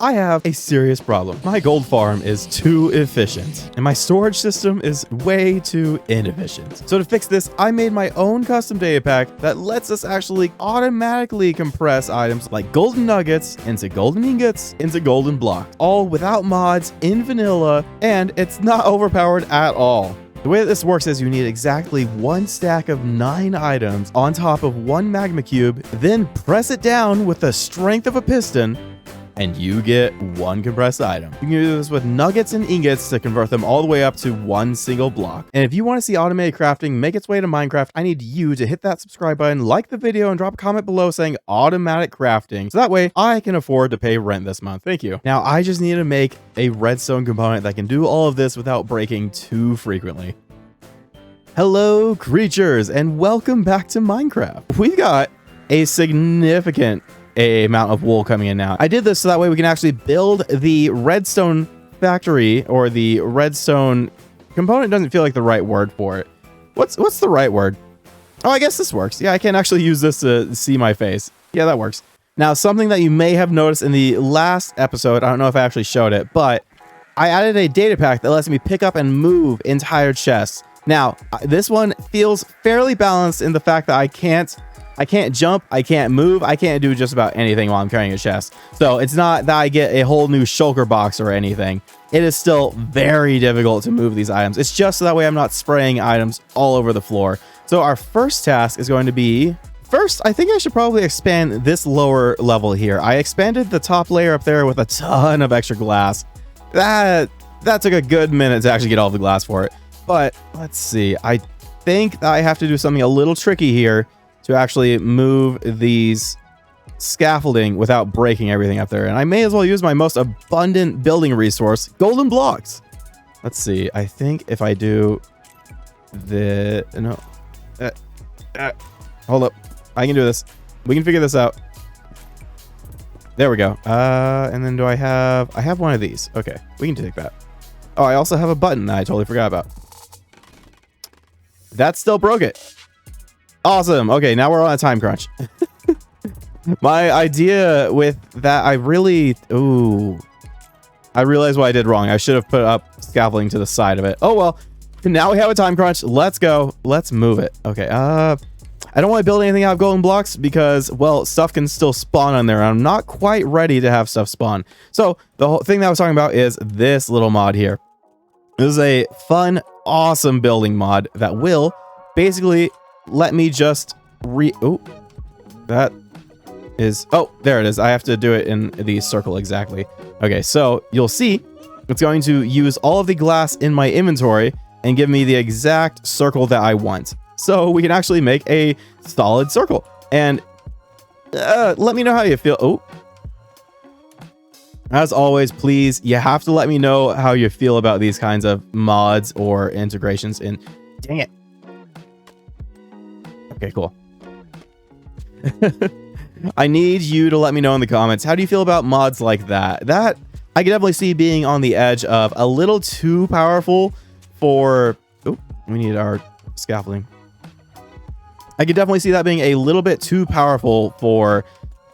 I have a serious problem. My gold farm is too efficient, and my storage system is way too inefficient. So to fix this, I made my own custom data pack that lets us actually automatically compress items like golden nuggets into golden ingots into golden blocks, all without mods in vanilla, and it's not overpowered at all. The way that this works is you need exactly 1 stack of 9 items on top of 1 magma cube, then press it down with the strength of a piston, and you get 1 compressed item. You can do this with nuggets and ingots to convert them all the way up to 1 single block. And if you want to see automated crafting make its way to Minecraft, I need you to hit that subscribe button, like the video, and drop a comment below saying automatic crafting, so that way I can afford to pay rent this month. Thank you. Now I just need to make a redstone component that can do all of this without breaking too frequently. Hello creatures, and welcome back to Minecraft. We've got a significant amount of wool coming in now. I did this so that way we can actually build the redstone factory, or the redstone component doesn't feel like the right word for it. What's the right word? Oh, I guess this works. Yeah, I can actually use this to see my face. Yeah, that works. Now, something that you may have noticed in the last episode, I don't know if I actually showed it, but I added a data pack that lets me pick up and move entire chests. Now, this one feels fairly balanced in the fact that I can't jump, I can't move, I can't do just about anything while I'm carrying a chest. So it's not that I get a whole new shulker box or anything. It is still very difficult to move these items. It's just so that way I'm not spraying items all over the floor. So our first task is going to be... First, I think I should probably expand this lower level here. I expanded the top layer up there with a ton of extra glass. That took a good minute to actually get all the glass for it. But let's see, I think that I have to do something a little tricky here to actually move these scaffolding without breaking everything up there. And I may as well use my most abundant building resource, golden blocks. Let's see, I think if I do the... No. Hold up. I can do this. We can figure this out. There we go. And then do I have one of these. Okay, we can take that. Oh, I also have a button that I totally forgot about. That still broke it. Awesome. Okay, now we're on a time crunch. My idea with that, I realized what I did wrong. I should have put up scaffolding to the side of it. Oh, well, now we have a time crunch. Let's go. Let's move it. Okay, I don't want to build anything out of golden blocks because, well, stuff can still spawn on there. And I'm not quite ready to have stuff spawn. So the whole thing that I was talking about is this little mod here. This is a fun, awesome building mod that will basically let me just that is... Oh, there it is. I have to do it in the circle exactly. Okay, so you'll see it's going to use all of the glass in my inventory and give me the exact circle that I want. So we can actually make a solid circle. And let me know how you feel. Oh. As always, please, you have to let me know how you feel about these kinds of mods or integrations in... Dang it. Okay, cool. I need you to let me know in the comments. How do you feel about mods like that? That I can definitely see being on the edge of a little too powerful for... Oh, we need our scaffolding. I could definitely see that being a little bit too powerful for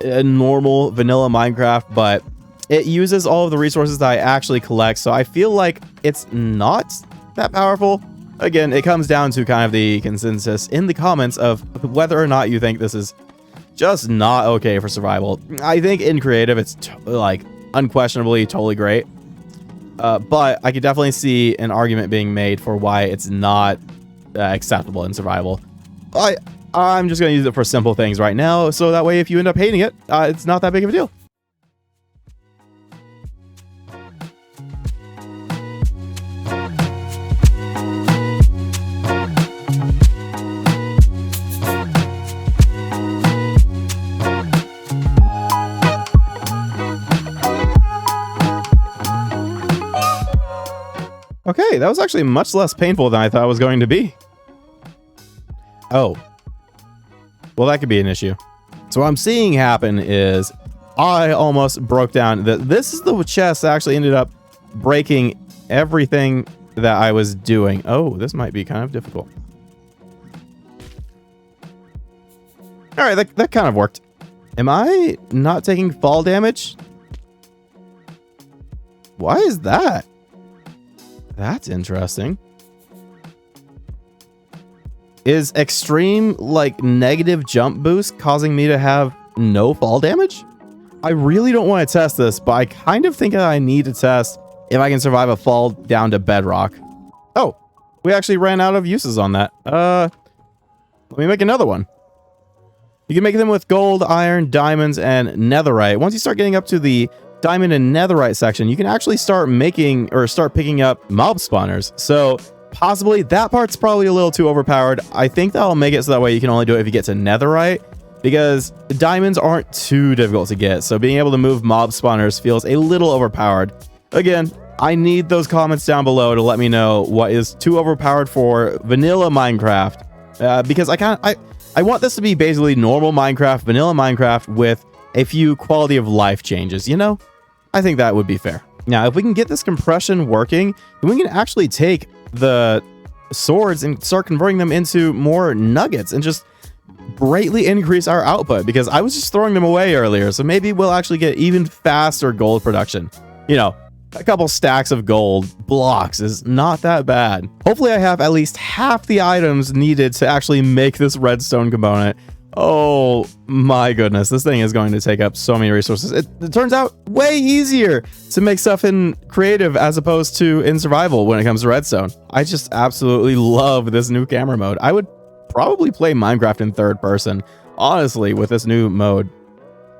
a normal vanilla Minecraft, but it uses all of the resources that I actually collect, so I feel like it's not that powerful. Again, it comes down to kind of the consensus in the comments of whether or not you think this is just not okay for survival. I think in creative, it's like unquestionably totally great. But I could definitely see an argument being made for why it's not acceptable in survival. I'm just going to use it for simple things right now, so that way if you end up hating it, it's not that big of a deal. Okay, that was actually much less painful than I thought it was going to be. Oh. Well, that could be an issue. So what I'm seeing happen is I almost broke down. This is the chest that actually ended up breaking everything that I was doing. Oh, this might be kind of difficult. All right, that kind of worked. Am I not taking fall damage? Why is that? That's interesting. Is extreme, like, negative jump boost causing me to have no fall damage? I really don't want to test this, but I kind of think that I need to test if I can survive a fall down to bedrock. Oh, we actually ran out of uses on that. Let me make another one. You can make them with gold, iron, diamonds, and netherite. Once you start getting up to the diamond and netherite section, you can actually start making or start picking up mob spawners. So possibly that part's probably a little too overpowered. I think that'll make it so that way you can only do it if you get to netherite, because diamonds aren't too difficult to get. So being able to move mob spawners feels a little overpowered. Again, I need those comments down below to let me know what is too overpowered for vanilla Minecraft, because I want this to be basically normal Minecraft, vanilla Minecraft with a few quality of life changes, you know? I think that would be fair. Now, if we can get this compression working, then we can actually take the swords and start converting them into more nuggets and just greatly increase our output, because I was just throwing them away earlier. So maybe we'll actually get even faster gold production. You know, a couple stacks of gold blocks is not that bad. Hopefully I have at least half the items needed to actually make this redstone component. Oh my goodness, this thing is going to take up so many resources. It turns out way easier to make stuff in creative as opposed to in survival when it comes to redstone. I just absolutely love this new camera mode. I would probably play Minecraft in third person, honestly, with this new mode.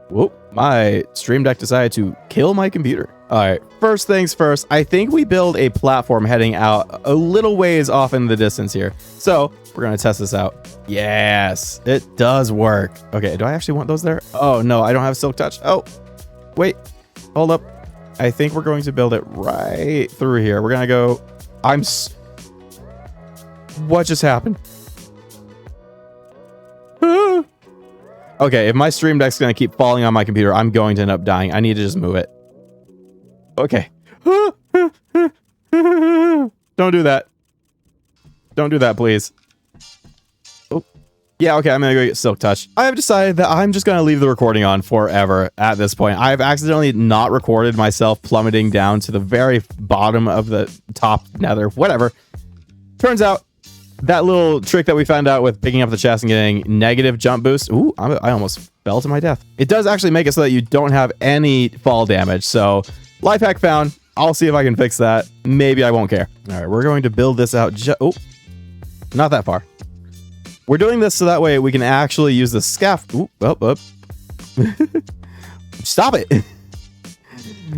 Whoop, my stream deck decided to kill my computer. All right, first things first, I think we build a platform heading out a little ways off in the distance here. So we're gonna test this out. Yes, it does work. Okay, do I actually want those there? Oh no, I don't have silk touch. Oh, wait, hold up. I think we're going to build it right through here. We're gonna go, what just happened? Okay, if my stream deck's gonna keep falling on my computer, I'm going to end up dying. I need to just move it. Okay. Don't do that. Don't do that, please. Oh. Yeah, okay, I'm gonna go get silk touch. I have decided that I'm just gonna leave the recording on forever at this point. I've accidentally not recorded myself plummeting down to the very bottom of the top nether, whatever. Turns out, that little trick that we found out with picking up the chest and getting negative jump boost. Ooh, I almost fell to my death. It does actually make it so that you don't have any fall damage. So life hack found. I'll see if I can fix that. Maybe I won't care. All right, we're going to build this out. Oh, not that far. We're doing this so that way we can actually use the scaffold. Up. Stop it.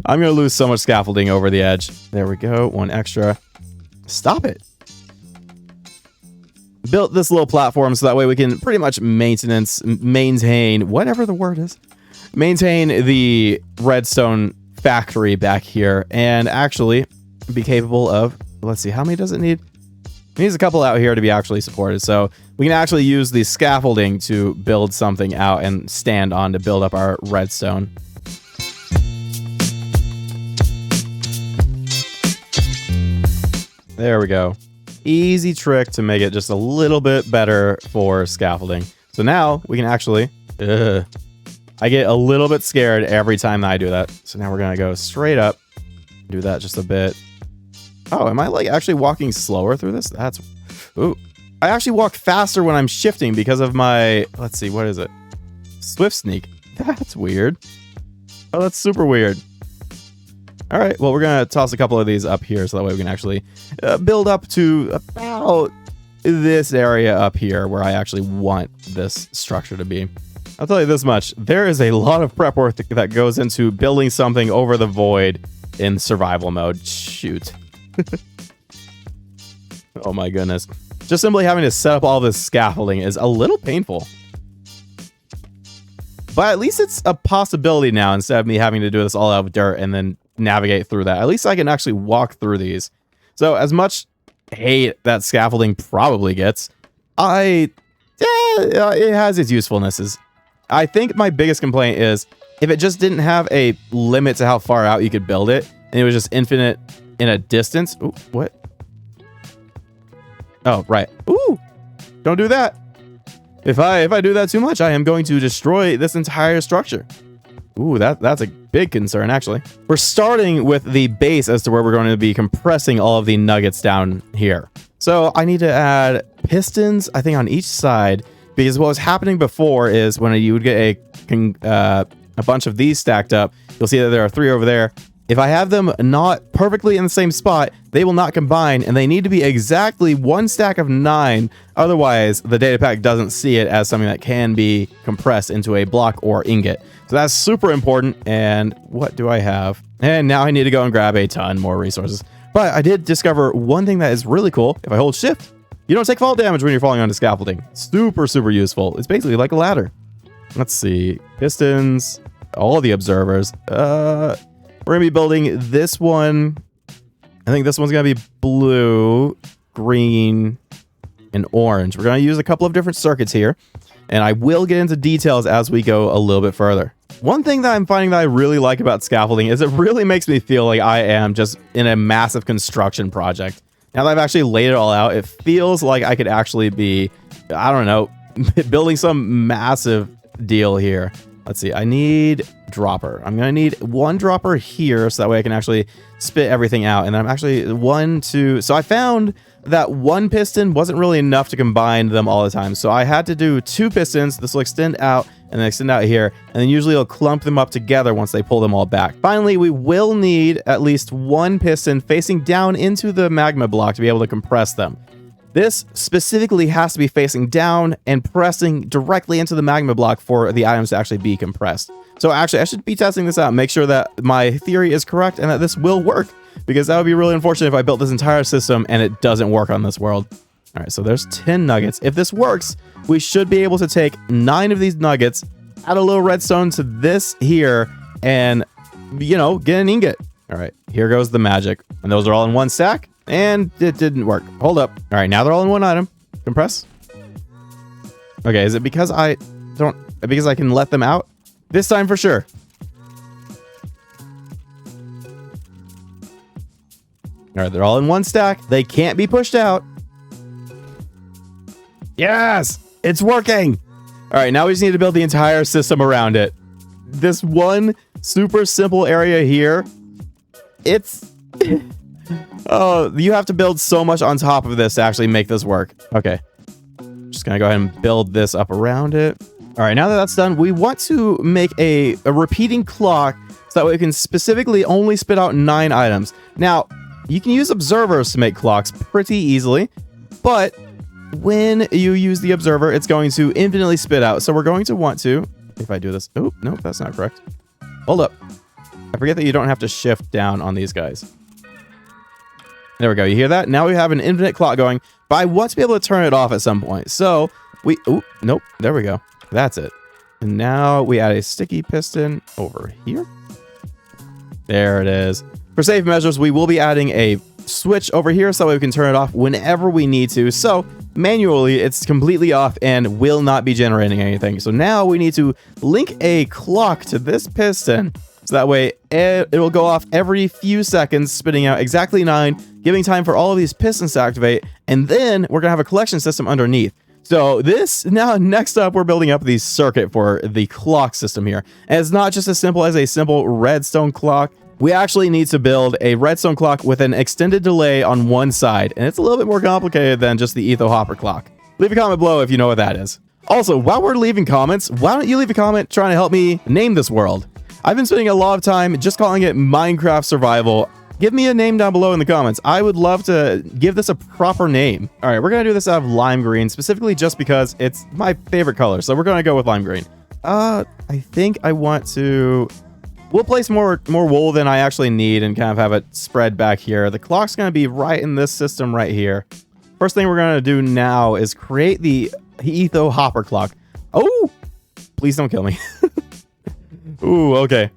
I'm going to lose so much scaffolding over the edge. There we go. One extra. Stop it. Built this little platform so that way we can pretty much maintain, whatever the word is, maintain the redstone factory back here and actually be capable of, let's see, how many does it need? It needs a couple out here to be actually supported. So we can actually use the scaffolding to build something out and stand on to build up our redstone. There we go. Easy trick to make it just a little bit better for scaffolding. So now we can actually, I get a little bit scared every time that I do that. So now we're going to go straight up, do that just a bit. Oh, am I like actually walking slower through this? Ooh, I actually walk faster when I'm shifting because of my, let's see, what is it? Swift sneak. That's weird. Oh, that's super weird. All right, well, we're going to toss a couple of these up here so that way we can actually build up to about this area up here where I actually want this structure to be. I'll tell you this much. There is a lot of prep work that goes into building something over the void in survival mode. Shoot. Oh my goodness. Just simply having to set up all this scaffolding is a little painful. But at least it's a possibility now instead of me having to do this all out of dirt and then navigate through that. At least I can actually walk through these. So as much hate that scaffolding probably gets, it has its usefulnesses. I think my biggest complaint is if it just didn't have a limit to how far out you could build it, and it was just infinite in a distance. Ooh, what? Oh, right. Ooh, don't do that. If I do that too much, I am going to destroy this entire structure. Ooh, that's a big concern, actually. We're starting with the base as to where we're going to be compressing all of the nuggets down here. So I need to add pistons, I think, on each side, because what was happening before is when you would get a bunch of these stacked up, you'll see that there are 3 over there. If I have them not perfectly in the same spot, they will not combine, and they need to be exactly 1 stack of 9. Otherwise, the data pack doesn't see it as something that can be compressed into a block or ingot. So that's super important. And what do I have? And now I need to go and grab a ton more resources. But I did discover one thing that is really cool. If I hold shift, you don't take fall damage when you're falling onto scaffolding. Super, super useful. It's basically like a ladder. Let's see. Pistons, all the observers. We're going to be building this one. I think this one's going to be blue, green, and orange. We're going to use a couple of different circuits here, and I will get into details as we go a little bit further. One thing that I'm finding that I really like about scaffolding is it really makes me feel like I am just in a massive construction project. Now that I've actually laid it all out, it feels like I could actually be, I don't know, building some massive deal here. Let's see, I need dropper. I'm gonna need 1 dropper here so that way I can actually spit everything out. And then I'm actually 1, 2. So I found that 1 piston wasn't really enough to combine them all the time. So I had to do 2 pistons. This will extend out and then extend out here. And then usually it'll clump them up together once they pull them all back. Finally, we will need at least 1 piston facing down into the magma block to be able to compress them. This specifically has to be facing down and pressing directly into the magma block for the items to actually be compressed. So actually, I should be testing this out, make sure that my theory is correct and that this will work, because that would be really unfortunate if I built this entire system and it doesn't work on this world. All right, so there's 10 nuggets. If this works, we should be able to take 9 of these nuggets, add a little redstone to this here, and, you know, get an ingot. All right, here goes the magic. And those are all in 1 stack. And it didn't work. Hold up. All right, now they're all in 1 item. Compress. Okay, is it because I can let them out? This time for sure. All right, they're all in 1 stack. They can't be pushed out. Yes, it's working. All right, now we just need to build the entire system around it. This one super simple area here, it's... Oh, you have to build so much on top of this to actually make this work. Okay. Just gonna go ahead and build this up around it. All right, now that that's done, we want to make a repeating clock so that way we can specifically only spit out 9 items. Now, you can use observers to make clocks pretty easily, but when you use the observer, it's going to infinitely spit out. So we're going to want to, if I do this, oh, nope, that's not correct. Hold up. I forget that you don't have to shift down on these guys. There we go. You hear that? Now we have an infinite clock going, but I want to be able to turn it off at some point. So we, oh, nope. There we go. That's it. And now we add a sticky piston over here. There it is. For safe measures, we will be adding a switch over here so we can turn it off whenever we need to. So manually, it's completely off and will not be generating anything. So now we need to link a clock to this piston. So that way it will go off every few seconds, spitting out exactly 9, giving time for all of these pistons to activate. And then we're going to have a collection system underneath. So this, now next up, we're building up the circuit for the clock system here. And it's not just as simple as a simple redstone clock. We actually need to build a redstone clock with an extended delay on one side. And it's a little bit more complicated than just the etho hopper clock. Leave a comment below if you know what that is. Also, while we're leaving comments, why don't you leave a comment trying to help me name this world? I've been spending a lot of time just calling it Minecraft Survival. Give me a name down below in the comments. I would love to give this a proper name. All right, we're going to do this out of lime green, specifically just because it's my favorite color. So we're going to go with lime green. I think I want to... We'll place more wool than I actually need and kind of have it spread back here. The clock's going to be right in this system right here. First thing we're going to do now is create the etho hopper clock. Oh, please don't kill me. Ooh, okay.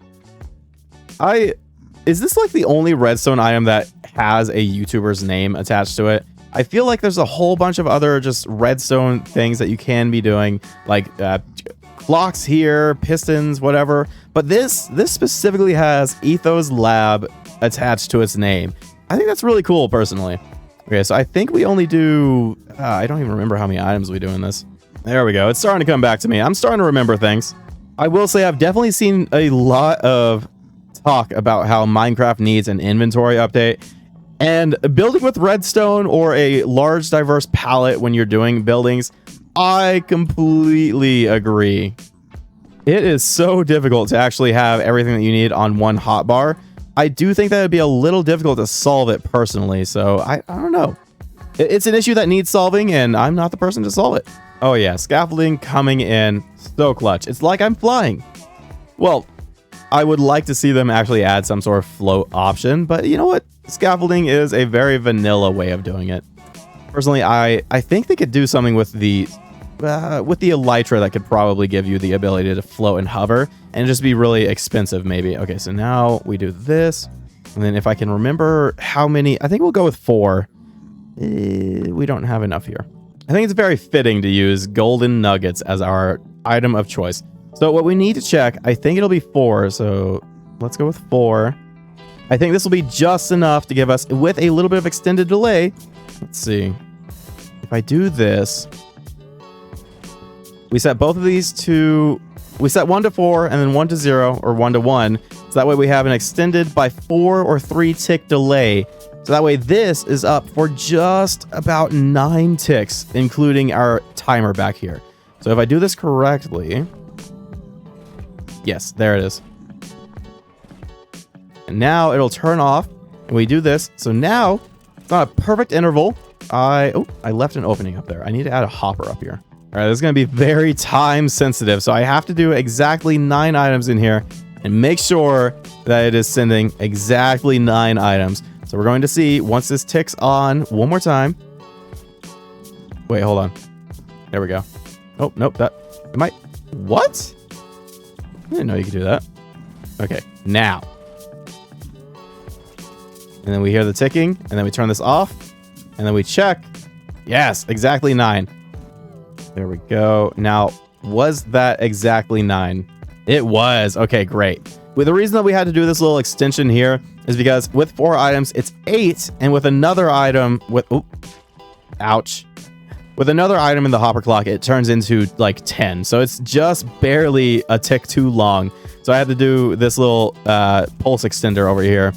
Is this like the only redstone item that has a YouTuber's name attached to it? I feel like there's a whole bunch of other just redstone things that you can be doing, like clocks here, pistons, whatever. But this specifically has Etho's Lab attached to its name. I think that's really cool, personally. Okay, so I think we only do... I don't even remember how many items we do in this. There we go. It's starting to come back to me. I'm starting to remember things. I will say I've definitely seen a lot of talk about how Minecraft needs an inventory update, and building with redstone or a large diverse palette when you're doing buildings, I completely agree. It is so difficult to actually have everything that you need on one hotbar. I do think that would be a little difficult to solve it personally, so I don't know. It's an issue that needs solving, and I'm not the person to solve it. Oh yeah, scaffolding coming in so clutch. It's like I'm flying. Well, I would like to see them actually add some sort of float option, but you know what? Scaffolding is a very vanilla way of doing it. Personally, I think they could do something with the elytra that could probably give you the ability to float and hover, and just be really expensive maybe. Okay, so now we do this, and then if I can remember how many, I think we'll go with 4. We don't have enough here. I think it's very fitting to use golden nuggets as our item of choice. So what we need to check, I think it'll be 4. So let's go with 4. I think this will be just enough to give us, with a little bit of extended delay. Let's see. If I do this, we set both of these to, we set 1 to 4 and then 1 to 0 or 1 to 1. So that way we have an extended by 4 or 3 tick delay. So that way this is up for just about 9 ticks, including our timer back here. So if I do this correctly, yes, there it is. And now it'll turn off, and we do this. So now it's not a perfect interval. I left an opening up there. I need to add a hopper up here. All right, this is going to be very time sensitive. So I have to do exactly 9 items in here and make sure that it is sending exactly 9 items. So we're going to see once this ticks on one more time. Wait, hold on. There we go. Oh, nope. What? I didn't know you could do that. Okay, now. And then we hear the ticking, and then we turn this off, and then we check. Yes, exactly 9. There we go. Now, was that exactly 9? It was. Okay, great. Well, the reason that we had to do this little extension here is because with 4 items, it's 8, and with another item, ouch. With another item in the hopper clock, it turns into like 10. So it's just barely a tick too long. So I had to do this little pulse extender over here.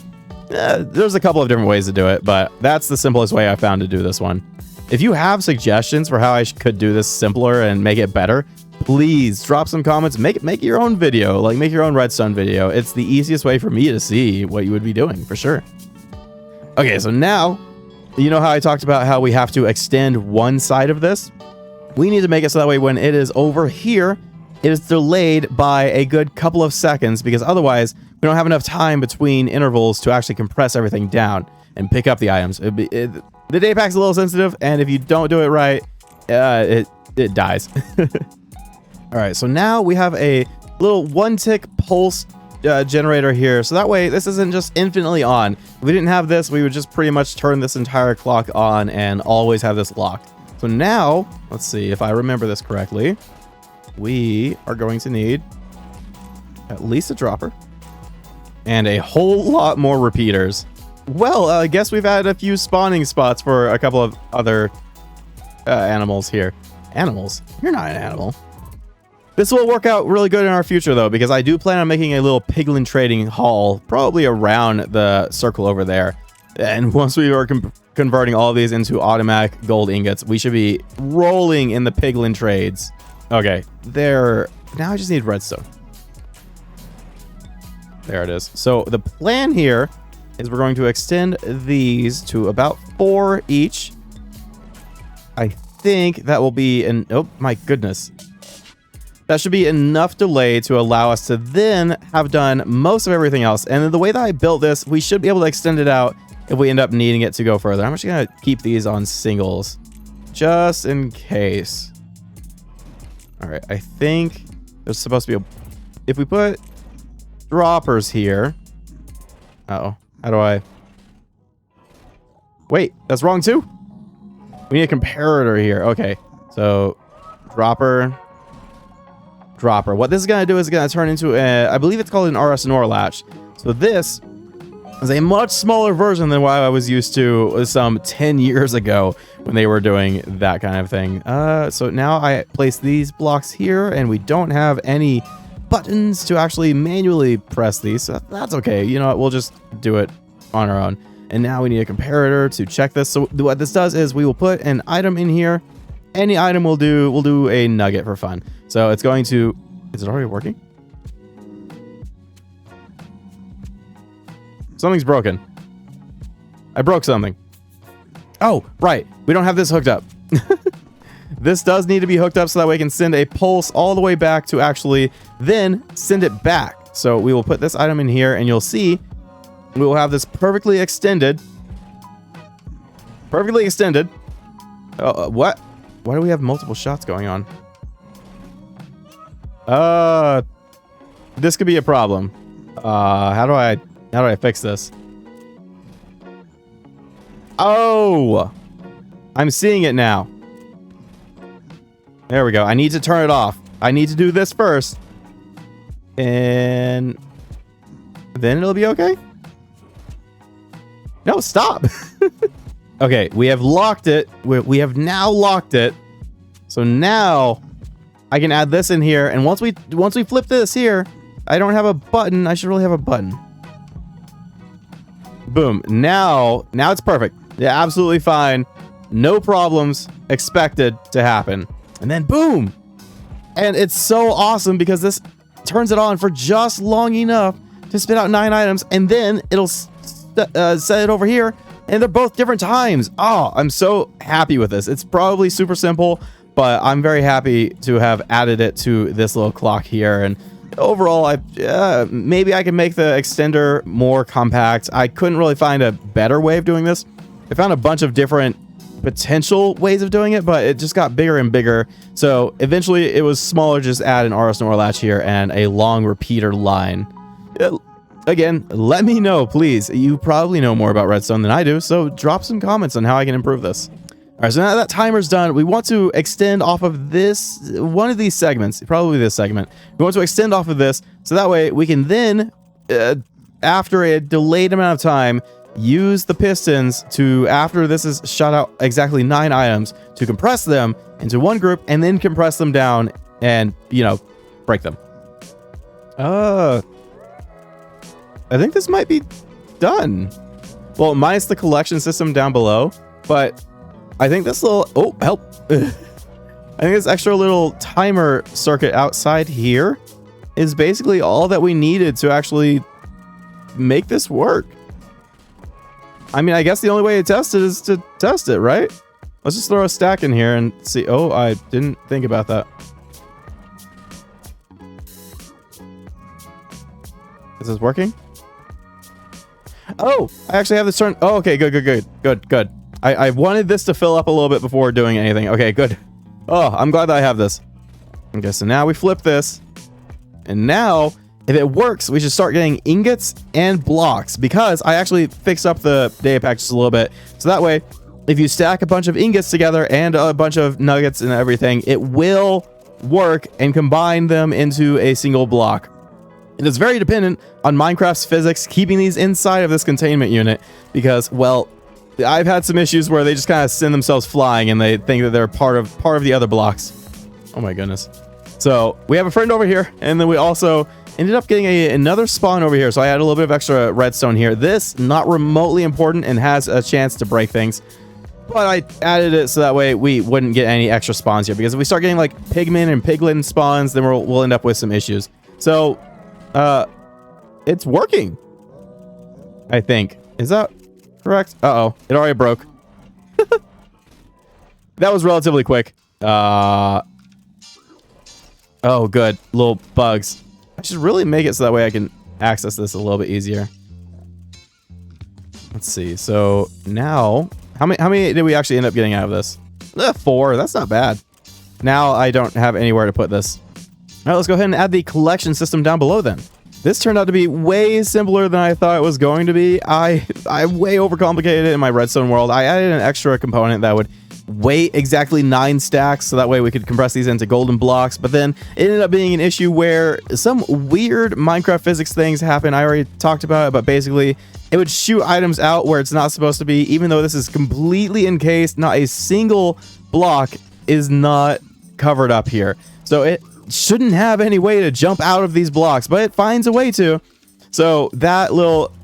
There's a couple of different ways to do it, but that's the simplest way I found to do this one. If you have suggestions for how I could do this simpler and make it better, please drop some comments. Make your own video, like make your own redstone video. It's the easiest way for me to see what you would be doing, for sure. Okay, so now, you know how I talked about how we have to extend one side of this? We need to make it so that way when it is over here, it is delayed by a good couple of seconds, because otherwise we don't have enough time between intervals to actually compress everything down and pick up the items. The datapack's a little sensitive, and if you don't do it right, it dies. All right, so now we have a little 1-tick pulse generator here. So that way, this isn't just infinitely on. If we didn't have this, we would just pretty much turn this entire clock on and always have this locked. So now, let's see if I remember this correctly. We are going to need at least a dropper and a whole lot more repeaters. Well, I guess we've had a few spawning spots for a couple of other animals here. Animals? You're not an animal. This will work out really good in our future, though, because I do plan on making a little piglin trading hall, probably around the circle over there. And once we are converting all of these into automatic gold ingots, we should be rolling in the piglin trades. Okay, there. Now I just need redstone. There it is. So the plan here is we're going to extend these to about 4 each. I think that will be an... Oh, my goodness. That should be enough delay to allow us to then have done most of everything else. And the way that I built this, we should be able to extend it out if we end up needing it to go further. I'm actually going to keep these on singles just in case. All right, I think there's supposed to be a... If we put droppers here... Uh-oh. How do I... Wait, that's wrong too? We need a comparator here. Okay, so dropper... Dropper. What this is going to do is going to turn into a, I believe it's called an RS NOR latch. So this is a much smaller version than what I was used to some 10 years ago when they were doing that kind of thing. So now I place these blocks here, and we don't have any buttons to actually manually press these. So that's okay. You know what? We'll just do it on our own. And now we need a comparator to check this. So what this does is we will put an item in here. Any item we'll do a nugget for fun. So it's going to... Is it already working? Something's broken. I broke something. Oh, right. We don't have this hooked up. This does need to be hooked up so that way we can send a pulse all the way back to actually then send it back. So we will put this item in here and you'll see we will have this perfectly extended. Perfectly extended. What? Why do we have multiple shots going on? This could be a problem. How do I fix this? Oh, I'm seeing it now. There we go. I need to turn it off. I need to do this first. And then it'll be okay. No, stop. Okay, we have locked it. We have now locked it. So now I can add this in here. And once we flip this here, I don't have a button. I should really have a button. Boom. Now it's perfect. Yeah, absolutely fine. No problems expected to happen. And then boom. And it's so awesome because this turns it on for just long enough to spit out 9 items. And then it'll set it over here. And they're both different times. Oh, I'm so happy with this. It's probably super simple, but I'm very happy to have added it to this little clock here. And overall, maybe I can make the extender more compact. I couldn't really find a better way of doing this. I found a bunch of different potential ways of doing it, but it just got bigger and bigger. So eventually it was smaller, just add an RS NOR latch here and a long repeater line. Again, let me know, please. You probably know more about redstone than I do, so drop some comments on how I can improve this. All right, so now that timer's done, we want to extend off of this, one of these segments, probably this segment. We want to extend off of this, so that way we can then, after a delayed amount of time, use the pistons to, after this is shot out exactly 9 items, to compress them into one group and then compress them down and, you know, break them. I think this might be done. Well, minus the collection system down below, but I think this little... Oh, help. I think this extra little timer circuit outside here is basically all that we needed to actually make this work. I mean, I guess the only way to test it is to test it, right? Let's just throw a stack in here and see. Oh, I didn't think about that. Is this working? Oh, I actually have this turned. Oh, okay, good. I wanted this to fill up a little bit before doing anything. Okay, good. Oh, I'm glad that I have this. Okay, so now we flip this. And now, if it works, we should start getting ingots and blocks, because I actually fixed up the data pack just a little bit. So that way, if you stack a bunch of ingots together and a bunch of nuggets and everything, it will work and combine them into a single block. It is very dependent on Minecraft's physics keeping these inside of this containment unit because, well, I've had some issues where they just kind of send themselves flying and they think that they're part of the other blocks. Oh my goodness. So we have a friend over here, and then we also ended up getting another spawn over here. So I had a little bit of extra redstone here. This, not remotely important and has a chance to break things. But I added it so that way we wouldn't get any extra spawns here, because if we start getting like pigmen and piglin spawns, then we'll end up with some issues. So it's working, I think. Is that correct? Uh-oh, it already broke. That was relatively quick. Oh, good. Little bugs. I should really make it so that way I can access this a little bit easier. Let's see. So now, how many did we actually end up getting out of this? 4. That's not bad. Now I don't have anywhere to put this. All right, let's go ahead and add the collection system down below then. This turned out to be way simpler than I thought it was going to be. I way overcomplicated it in my redstone world. I added an extra component that would weigh exactly 9 stacks, so that way we could compress these into golden blocks. But then it ended up being an issue where some weird Minecraft physics things happen. I already talked about it, but basically it would shoot items out where it's not supposed to be, even though this is completely encased. Not a single block is not covered up here. So shouldn't have any way to jump out of these blocks, but it finds a way to. So that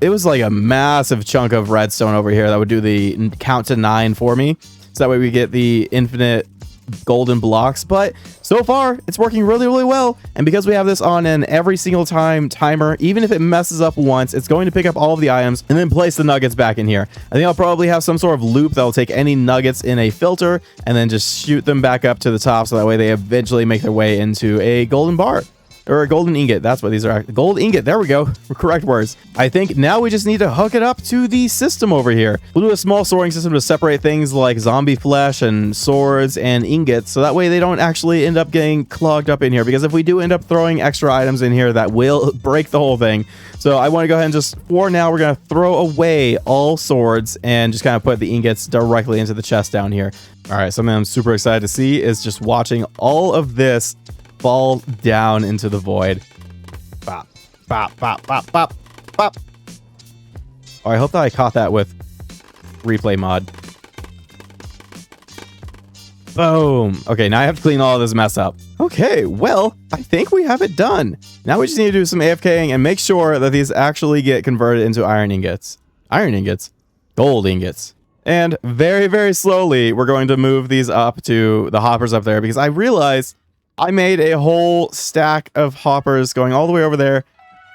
it was like a massive chunk of redstone over here that would do the count to 9 for me. So that way we get the infinite golden blocks. But so far it's working really, really well. And because we have this on an every single time timer, even if it messes up once, it's going to pick up all of the items and then place the nuggets back in here. I think I'll probably have some sort of loop that will take any nuggets in a filter and then just shoot them back up to the top, so that way they eventually make their way into a golden bar. Or a golden ingot. That's what these are. Gold ingot. There we go. Correct words. I think now we just need to hook it up to the system over here. We'll do a small sorting system to separate things like zombie flesh and swords and ingots, so that way they don't actually end up getting clogged up in here. Because if we do end up throwing extra items in here, that will break the whole thing. So I want to go ahead and just, for now, we're going to throw away all swords and just kind of put the ingots directly into the chest down here. All right. Something I'm super excited to see is just watching all of this fall down into the void. Bop, bop, bop, bop, bop, bop. Oh, I hope that I caught that with replay mod. Boom. Okay, now I have to clean all of this mess up. Okay, well, I think we have it done. Now we just need to do some AFKing and make sure that these actually get converted into iron ingots. Iron ingots? Gold ingots. And very, very slowly, we're going to move these up to the hoppers up there, because I realized I made a whole stack of hoppers going all the way over there,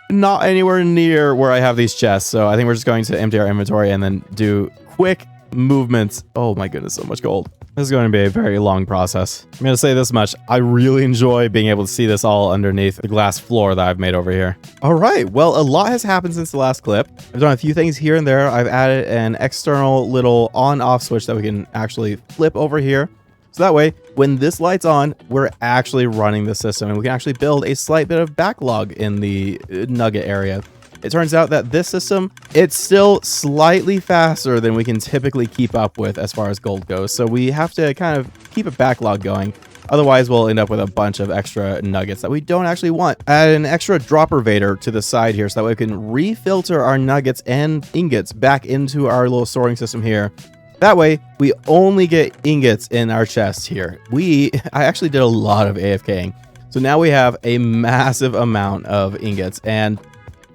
not anywhere near where I have these chests. So I think we're just going to empty our inventory and then do quick movements. Oh my goodness, so much gold. This is going to be a very long process. I'm going to say this much. I really enjoy being able to see this all underneath the glass floor that I've made over here. All right, well, a lot has happened since the last clip. I've done a few things here and there. I've added an external little on-off switch that we can actually flip over here. So that way, when this light's on, we're actually running the system, and we can actually build a slight bit of backlog in the nugget area. It turns out that this system, it's still slightly faster than we can typically keep up with as far as gold goes. So we have to kind of keep a backlog going. Otherwise, we'll end up with a bunch of extra nuggets that we don't actually want. Add an extra dropper vader to the side here, so that way we can refilter our nuggets and ingots back into our little sorting system here. That way, we only get ingots in our chest here. I actually did a lot of AFKing. So now we have a massive amount of ingots. And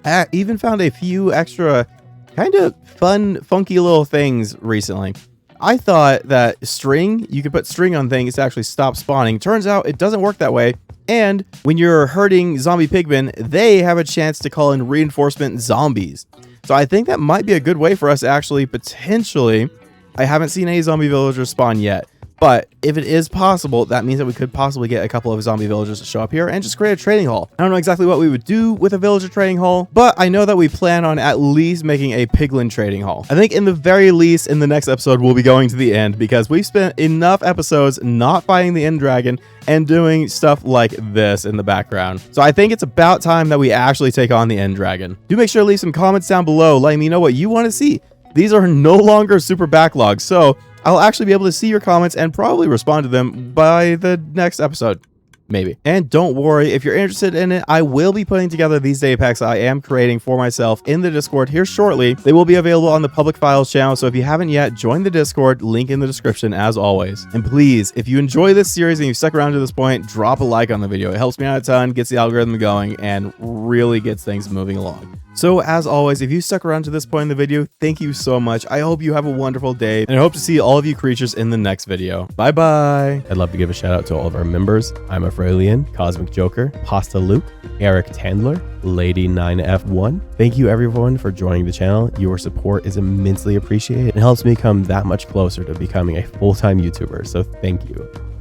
I even found a few extra kind of fun, funky little things recently. I thought that you could put string on things to actually stop spawning. Turns out it doesn't work that way. And when you're hurting zombie pigmen, they have a chance to call in reinforcement zombies. So I think that might be a good way for us to actually potentially... I haven't seen any zombie villagers spawn yet, but if it is possible, that means that we could possibly get a couple of zombie villagers to show up here and just create a trading hall. I don't know exactly what we would do with a villager trading hall, but I know that we plan on at least making a piglin trading hall. I think in the very least, in the next episode, we'll be going to the end, because we've spent enough episodes not fighting the end dragon and doing stuff like this in the background. So I think it's about time that we actually take on the end dragon. Do make sure to leave some comments down below letting me know what you want to see. These are no longer super backlogs, so I'll actually be able to see your comments and probably respond to them by the next episode. Maybe. And don't worry, if you're interested in it, I will be putting together these data packs I am creating for myself in the Discord here shortly. They will be available on the public files channel, so if you haven't yet, join the Discord, link in the description as always. And please, if you enjoy this series and you've stuck around to this point, drop a like on the video. It helps me out a ton, gets the algorithm going, and really gets things moving along. So as always, if you stuck around to this point in the video, thank you so much. I hope you have a wonderful day, and I hope to see all of you creatures in the next video. Bye bye. I'd love to give a shout out to all of our members. I'm Afralian, Cosmic Joker, Pasta Luke, Eric Tandler, Lady 9F1. Thank you everyone for joining the channel. Your support is immensely appreciated and helps me come that much closer to becoming a full-time YouTuber, so thank you.